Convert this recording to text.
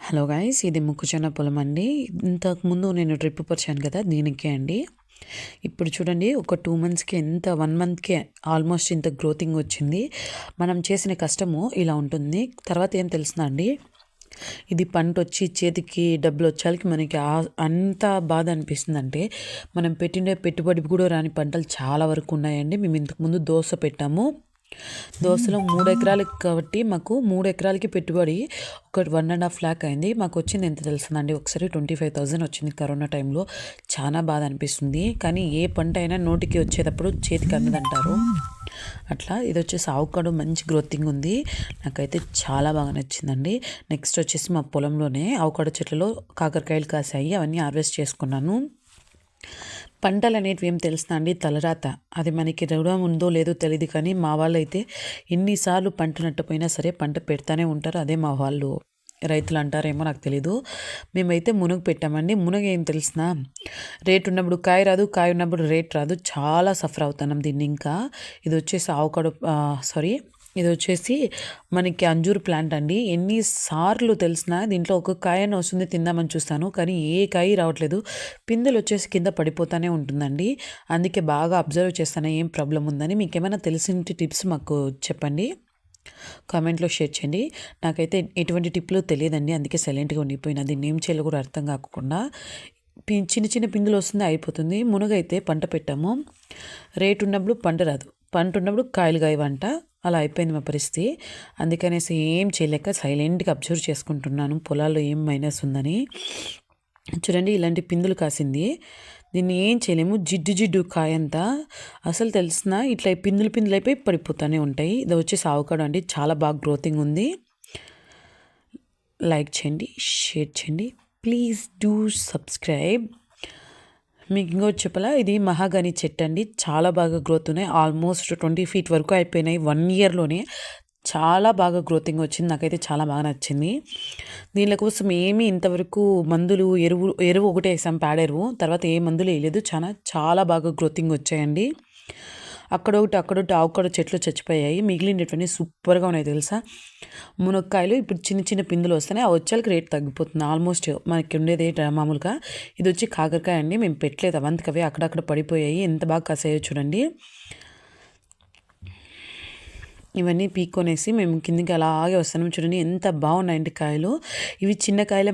Hello guys, ఇది మొక్కజొన్న పొలం అండి. ఇంతకుముందు నేను డ్రిప్ పరిచాను కదా, దీనికే అండి. ఇప్పుడు చూడండి, ఒక 2 మంత్స్కి ఎంత 1 మంత్కే ఆల్మోస్ట్ ఇంత గ్రోతింగ్ వచ్చింది. మనం చేసిన కష్టము ఇలా ఉంటుంది. తర్వాత ఏం తెలుస్తుందా అండి, ఇది పంట వచ్చి చేతికి డబ్బులు వచ్చాలకి మనకి అంత బాధ అనిపిస్తుందంటే, మనం పెట్టిన పెట్టుబడి కూడా రాని పంటలు చాలా వరకు ఉన్నాయండి. మేము ఇంతకుముందు దోస పెట్టాము. దోసలో 3 ఎకరాలకి కాబట్టి మాకు 3 ఎకరాలకి పెట్టుబడి ఒక 1.5 lakh అయింది. మాకు వచ్చింది ఎంత తెలుస్తుందండి, ఒకసారి 25,000 వచ్చింది కరోనా టైంలో. చాలా బాధ అనిపిస్తుంది. కానీ ఏ పంట అయినా నోటికి వచ్చేటప్పుడు చేతికి అందదంటారు. అట్లా ఇది వచ్చేసి ఆవకాడో మంచి గ్రోతింగ్ ఉంది. నాకైతే చాలా బాగా నచ్చిందండి. నెక్స్ట్ వచ్చేసి మా పొలంలోనే ఆవకాడో చెట్లలో కాకరకాయలు కాసాయి. అవన్నీ హార్వెస్ట్ చేసుకున్నాను. పంటలు అనేటివి ఏం తెలుస్తుందా అండి, తలరాత. అది మనకి రుణం ఉందో లేదో తెలియదు, కానీ మా వాళ్ళు అయితే ఎన్నిసార్లు పంట నట్టపోయినా సరే పంట పెడతానే ఉంటారు. అదే మా వాళ్ళు రైతులు అంటారేమో నాకు తెలీదు. మేమైతే మునగ పెట్టామండి. మునగ ఏం తెలిసినా, రేట్ ఉన్నప్పుడు కాయ రాదు, కాయ ఉన్నప్పుడు రేట్ రాదు. చాలా సఫర్ అవుతున్నాం దీన్ని. ఇంకా ఇది వచ్చేసి ఆవకాడో ఇది వచ్చేసి మనకి అంజూరు ప్లాంట్ అండి. ఎన్నిసార్లు తెలిసినా దీంట్లో ఒక కాయన వస్తుంది, తిందామని చూస్తాను, కానీ ఏ కాయ రావట్లేదు. పిందెలు వచ్చేసి కింద పడిపోతూనే ఉంటుందండి. అందుకే బాగా అబ్జర్వ్ చేస్తాను ఏం ప్రాబ్లం ఉందని. మీకు ఏమైనా తెలిసిన టిప్స్ మాకు చెప్పండి, కామెంట్లో షేర్ చేయండి. నాకైతే ఎటువంటి టిప్లు తెలియదండి, అందుకే సైలెంట్గా ఉండిపోయినా. దీన్ని ఏం చేయాలో కూడా అర్థం కాకుండా చిన్న చిన్న పిందులు వస్తుంది, అయిపోతుంది. మునగైతే పంట పెట్టాము, రేటు ఉన్నప్పుడు పంట రాదు, పంట ఉన్నప్పుడు కాయలు కాయవంట. అలా అయిపోయింది మా పరిస్థితి. అందుకనేసి ఏం చేయలేక సైలెంట్గా అబ్జర్వ్ చేసుకుంటున్నాను పొలాల్లో ఏం మైనస్ ఉందని. చూడండి, ఇలాంటి పిందులు కాసింది. దీన్ని ఏం చేయలేము, జిడ్డు జిడ్డు కాయంతా. అసలు తెలిసిన ఇట్లా పిందులు అయిపోయి పడిపోతూనే ఉంటాయి. ఇది వచ్చేసి ఆవకాడో అండి, చాలా బాగా గ్రోతింగ్ ఉంది. లైక్ చేయండి, షేర్ చేయండి, ప్లీజ్ డూ సబ్స్క్రైబ్. మీకు ఇంకోటి చెప్పాలా, ఇది మహాగని చెట్టు అండి. చాలా బాగా గ్రోత్ ఉన్నాయి. ఆల్మోస్ట్ 20 feet వరకు అయిపోయినాయి 1 yearలోనే. చాలా బాగా గ్రోతింగ్ వచ్చింది. నాకైతే చాలా బాగా నచ్చింది. దీనికోసం ఏమీ ఇంతవరకు మందులు ఎరువు ఒకటే వేసాం, పేడెరువు. తర్వాత ఏ మందులు వేయలేదు. చాలా బాగా గ్రోతింగ్ వచ్చాయండి. అక్కడొకటి ఆవకాడో చెట్లు చచ్చిపోయాయి, మిగిలినటువంటి సూపర్గా ఉన్నాయి తెలుసా. మునక్కాయలు ఇప్పుడు చిన్న చిన్న పిందులు వస్తున్నాయి, ఆ వచ్చాలకి రేట్ తగ్గిపోతుంది. ఆల్మోస్ట్ మనకి ఉండేది మామూలుగా. ఇది వచ్చి కాకరకాయ అండి, మేము పెట్టలేదు, అవంతకవే అక్కడక్కడ పడిపోయాయి. ఎంత బాగా కాసాయో చూడండి. ఇవన్నీ పీక్కొనేసి మేము కిందికి అలాగే వస్తున్నాం. చూడండి ఎంత బాగున్నాయండి కాయలు. ఇవి చిన్న కాయలే